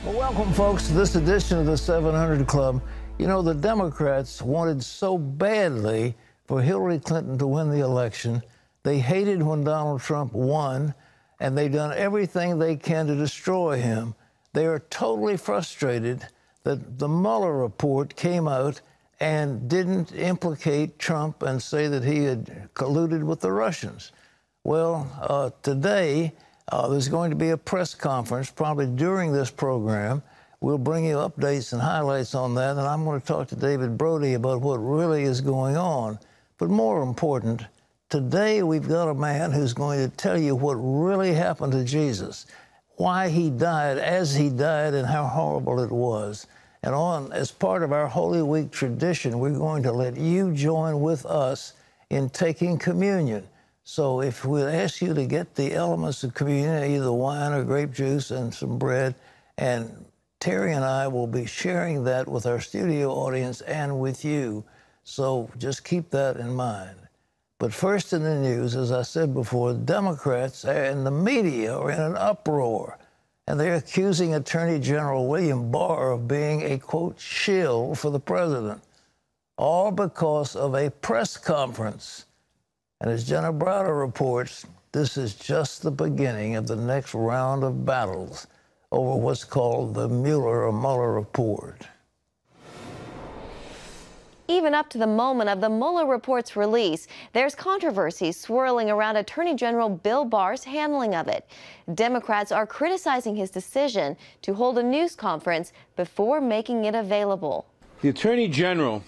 Well, welcome, folks, to this edition of the 700 Club. You know, the Democrats wanted so badly for Hillary Clinton to win the election. They hated when Donald Trump won, and they've done everything they can to destroy him. They are totally frustrated that the Mueller report came out and didn't implicate Trump and say that he had colluded with the Russians. Well, today, there's going to be a press conference, probably during this program. We'll bring you updates and highlights on that, and I'm going to talk to David Brody about what really is going on. But more important, today we've got a man who's going to tell you what really happened to Jesus, why he died as he died, and how horrible it was. And as part of our Holy Week tradition, we're going to let you join with us in taking communion. So if we ask you to get the elements of communion, either wine or grape juice and some bread, and Terry and I will be sharing that with our studio audience and with you. So just keep that in mind. But first in the news, as I said before, Democrats and the media are in an uproar, and they're accusing Attorney General William Barr of being a, quote, shill for the president, all because of a press conference. And as Jenna Browder reports, this is just the beginning of the next round of battles over what's called the Mueller Report. Even up to the moment of the Mueller Report's release, there's controversy swirling around Attorney General Bill Barr's handling of it. Democrats are criticizing his decision to hold a news conference before making it available. The Attorney General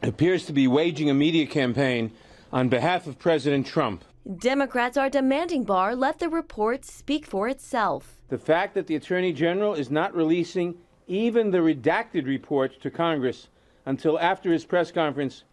appears to be waging a media campaign on behalf of President Trump. Democrats are demanding Barr let the report speak for itself. The fact that the Attorney General is not releasing even the redacted report to Congress until after his press conference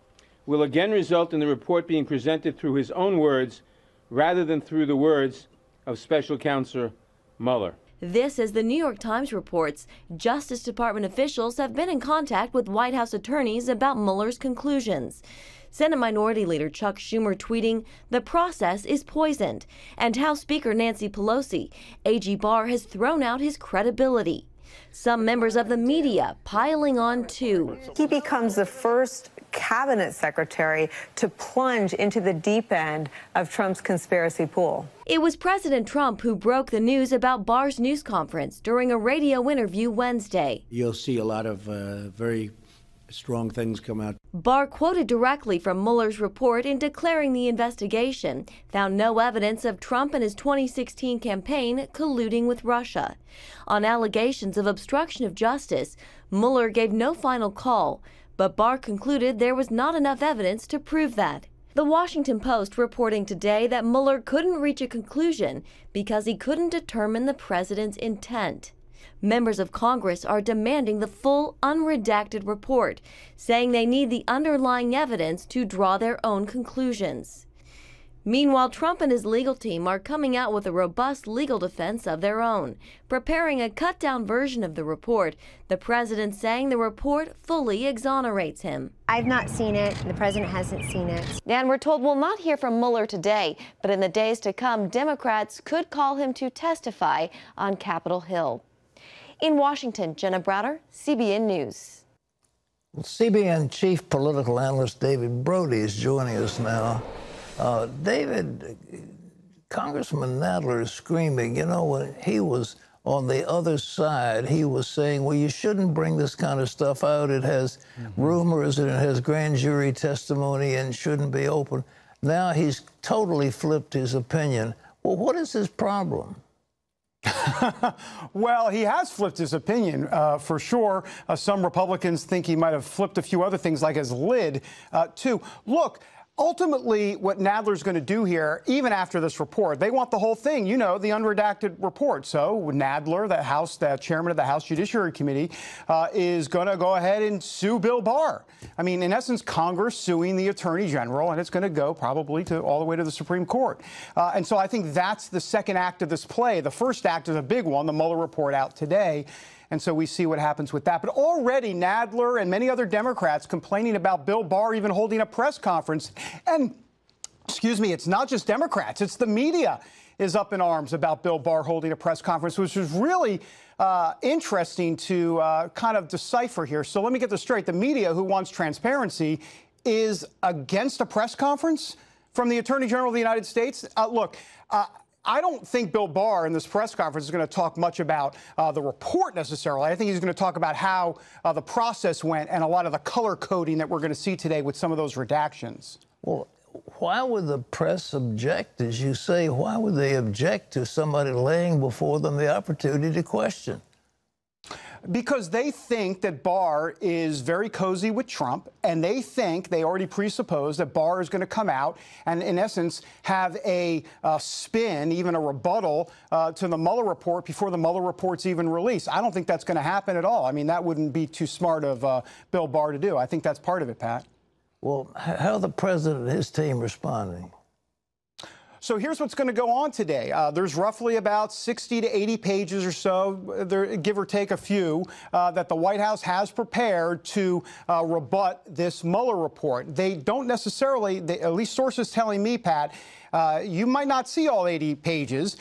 will again result in the report being presented through his own words rather than through the words of Special Counsel Mueller. This, as the New York Times reports, Justice Department officials have been in contact with White House attorneys about Mueller's conclusions. Senate Minority Leader Chuck Schumer tweeting, "The process is poisoned," and House Speaker Nancy Pelosi, AG Barr has thrown out his credibility. Some members of the media piling on too. He becomes the first cabinet secretary to plunge into the deep end of Trump's conspiracy pool. It was President Trump who broke the news about Barr's news conference during a radio interview Wednesday. You'll see a lot of very strong things come out. Barr quoted directly from Mueller's report in declaring the investigation found no evidence of Trump and his 2016 campaign colluding with Russia. On allegations of obstruction of justice, Mueller gave no final call, but Barr concluded there was not enough evidence to prove that. The Washington Post reporting today that Mueller couldn't reach a conclusion because he couldn't determine the president's intent. Members of Congress are demanding the full, unredacted report, saying they need the underlying evidence to draw their own conclusions. Meanwhile, Trump and his legal team are coming out with a robust legal defense of their own, preparing a cut-down version of the report, the president saying the report fully exonerates him. I've not seen it. The president hasn't seen it. And we're told we'll not hear from Mueller today, but in the days to come, Democrats could call him to testify on Capitol Hill. In Washington, Jenna Browder, CBN News. Well, CBN chief political analyst David Brody is joining us now. David, Congressman Nadler is screaming. You know, when he was on the other side, he was saying, well, you shouldn't bring this kind of stuff out. It has rumors and it has grand jury testimony and shouldn't be open. Now he's totally flipped his opinion. Well, what is his problem? Well, he has flipped his opinion, for sure. Some Republicans think he might have flipped a few other things, like his lid, too. Look, ultimately, what Nadler's going to do here, even after this report, they want the whole thing, you know, the unredacted report. So Nadler, the chairman of the House Judiciary Committee, is going to go ahead and sue Bill Barr. I mean, in essence, Congress suing the Attorney General, and it's going to go probably all the way to the Supreme Court. And so I think that's the second act of this play. The first act is a big one, the Mueller report out today. And so we see what happens with that. But already Nadler and many other Democrats complaining about Bill Barr even holding a press conference. And excuse me, it's not just Democrats, it's the media is up in arms about Bill Barr holding a press conference, which was really interesting to kind of decipher here. So let me get this straight. The media, who wants transparency, is against a press conference from the Attorney General of the United States. Look, I don't think Bill Barr in this press conference is going to talk much about the report necessarily. I think he's going to talk about how the process went and a lot of the color coding that we're going to see today with some of those redactions. Well, why would the press object, as you say? Why would they object to somebody laying before them the opportunity to question? Because they think that Barr is very cozy with Trump, and they think, they already presuppose, that Barr is going to come out and, in essence, have a spin, even a rebuttal to the Mueller report before the Mueller report's even released. I don't think that's going to happen at all. I mean, that wouldn't be too smart of Bill Barr to do. I think that's part of it, Pat. Well, how are the president and his team responding? So here's what's going to go on today. There's roughly about 60 to 80 pages or so, give or take a few, that the White House has prepared to rebut this Mueller report. They don't necessarily, at least sources telling me, Pat, you might not see all 80 pages.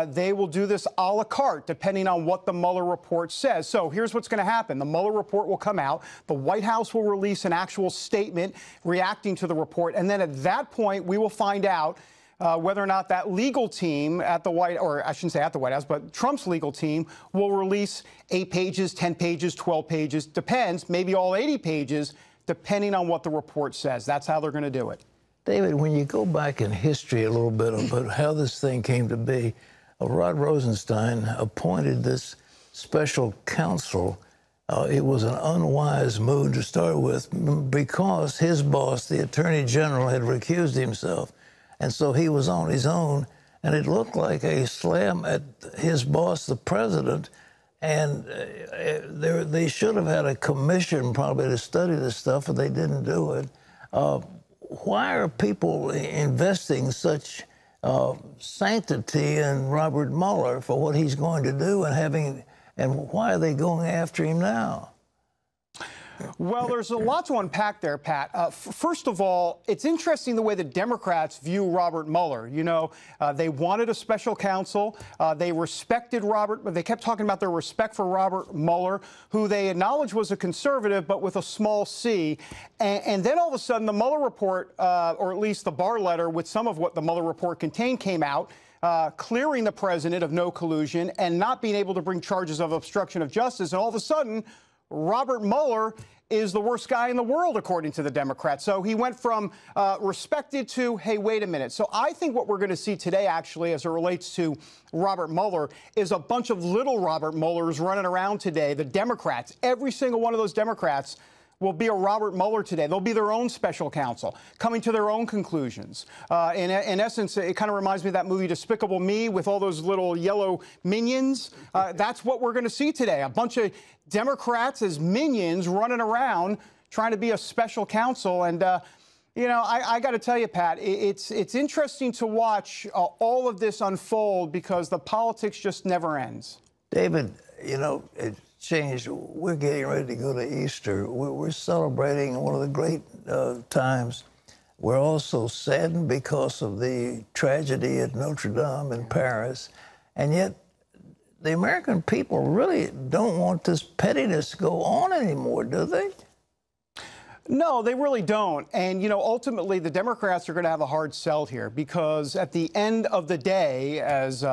They will do this a la carte, depending on what the Mueller report says. So here's what's going to happen. The Mueller report will come out. The White House will release an actual statement reacting to the report. And then at that point, we will find out whether or not that legal team at the or I shouldn't say at the White House, but Trump's legal team will release 8 pages, 10 pages, 12 pages, depends, maybe all 80 pages, depending on what the report says. That's how they're going to do it. David, when you go back in history a little bit about how this thing came to be, Rod Rosenstein appointed this special counsel. It was an unwise move to start with because his boss, the Attorney General, had recused himself. And so he was on his own, and it looked like a slam at his boss, the president. And they should have had a commission probably to study this stuff, and they didn't do it. Why are people investing such sanctity in Robert Mueller for what he's going to do, and why are they going after him now? Well, there's a lot to unpack there, Pat. First of all, it's interesting the way the Democrats view Robert Mueller. You know, they wanted a special counsel. They respected Robert, but they kept talking about their respect for Robert Mueller, who they acknowledged was a conservative, but with a small c. And then all of a sudden, the Mueller report, or at least the Barr letter with some of what the Mueller report contained, came out, clearing the president of no collusion and not being able to bring charges of obstruction of justice. And all of a sudden, Robert Mueller is the worst guy in the world, according to the Democrats. So he went from respected to, hey, wait a minute. So I think what we're going to see today, actually, as it relates to Robert Mueller, is a bunch of little Robert Muellers running around today. The Democrats, every single one of those Democrats will be a Robert Mueller today. They'll be their own special counsel, coming to their own conclusions. In essence, it kind of reminds me of that movie Despicable Me with all those little yellow minions. That's what we're going to see today. A bunch of Democrats as minions running around trying to be a special counsel. And, you know, I got to tell you, Pat, it's interesting to watch all of this unfold because the politics just never ends. David, you know, it changed. We're getting ready to go to Easter. We're celebrating one of the great times. We're also saddened because of the tragedy at Notre Dame in Paris. And yet, the American people really don't want this pettiness to go on anymore, do they? No, they really don't. And, you know, ultimately, the Democrats are going to have a hard sell here because at the end of the day, as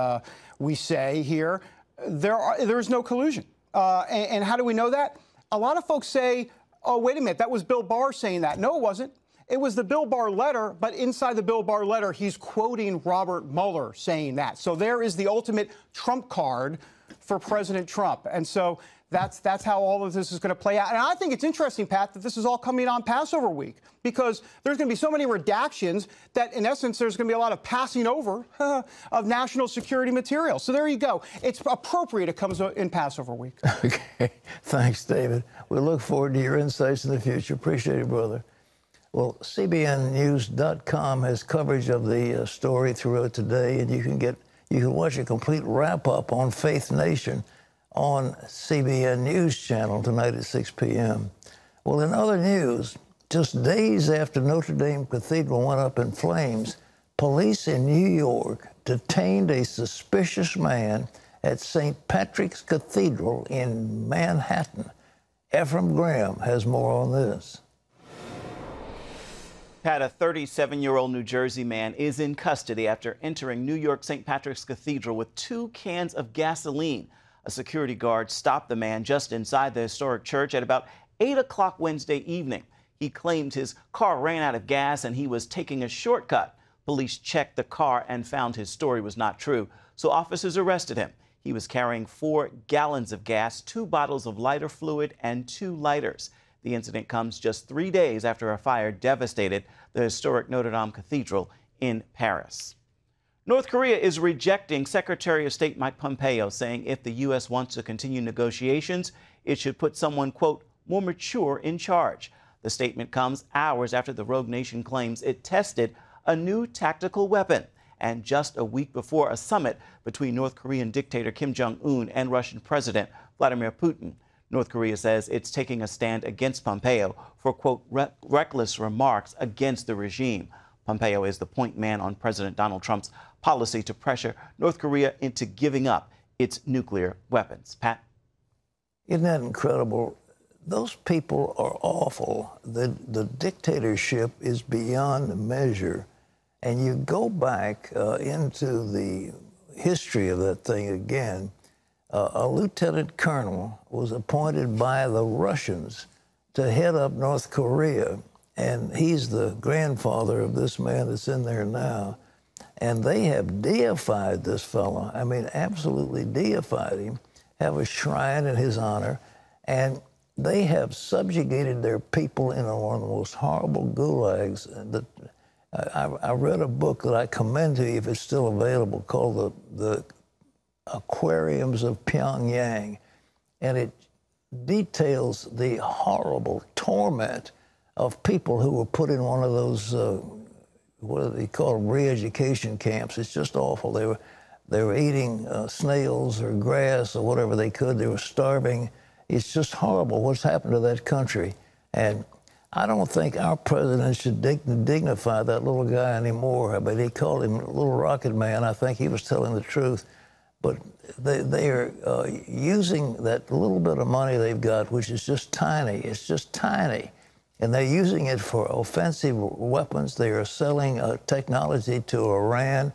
we say here, there is no collusion. And how do we know that? A lot of folks say, oh, wait a minute, that was Bill Barr saying that. No, it wasn't. It was the Bill Barr letter, but inside the Bill Barr letter, he's quoting Robert Mueller saying that. So there is the ultimate trump card for President Trump. And so that's how all of this is going to play out. And I think it's interesting, Pat, that this is all coming on Passover week because there's going to be so many redactions that, in essence, there's going to be a lot of passing over of national security material. So there you go. It's appropriate it comes in Passover week. Okay. Thanks, David. We look forward to your insights in the future. Appreciate it, brother. Well, CBNnews.com has coverage of the story throughout today, and you can watch a complete wrap-up on Faith Nation on CBN News Channel tonight at 6 p.m. Well, in other news, just days after Notre Dame Cathedral went up in flames, Police in New York detained a suspicious man at St. Patrick's Cathedral in Manhattan. Efrem Graham has more on this. Pat, a 37-year-old New Jersey man is in custody after entering New York St. Patrick's Cathedral with 2 cans of gasoline. A security guard stopped the man just inside the historic church at about 8 o'clock Wednesday evening. He claimed his car ran out of gas and he was taking a shortcut. Police checked the car and found his story was not true, so officers arrested him. He was carrying 4 gallons of gas, 2 bottles of lighter fluid, and 2 lighters. The incident comes just 3 days after a fire devastated the historic Notre Dame Cathedral in Paris. North Korea is rejecting Secretary of State Mike Pompeo, saying if the U.S. wants to continue negotiations, it should put someone, quote, more mature in charge. The statement comes hours after the rogue nation claims it tested a new tactical weapon, and just a week before a summit between North Korean dictator Kim Jong-un and Russian President Vladimir Putin. North Korea says it's taking a stand against Pompeo for, quote, reckless remarks against the regime. Pompeo is the point man on President Donald Trump's policy to pressure North Korea into giving up its nuclear weapons. Pat? Isn't that incredible? Those people are awful. The dictatorship is beyond measure. And you go back into the history of that thing again. A lieutenant colonel was appointed by the Russians to head up North Korea, and he's the grandfather of this man that's in there now. And they have deified this fellow. I mean, absolutely deified him, have a shrine in his honor, and they have subjugated their people in one of the most horrible gulags. I read a book that I commend to you if it's still available called the Aquariums of Pyongyang, and it details the horrible torment of people who were put in one of those what do they call them, re-education camps. It's just awful. They were eating snails or grass or whatever they could. They were starving. It's just horrible what's happened to that country. And I don't think our president should dignify that little guy anymore. But he called him Little Rocket Man. I think he was telling the truth. But they are using that little bit of money they've got, which is just tiny. It's just tiny. And they're using it for offensive weapons. They are selling technology to Iran.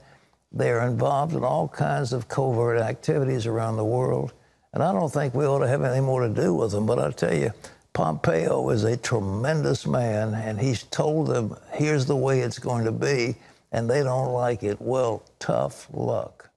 They are involved in all kinds of covert activities around the world. And I don't think we ought to have anything more to do with them. But I'll tell you, Pompeo is a tremendous man, and he's told them, here's the way it's going to be, and they don't like it. Well, tough luck.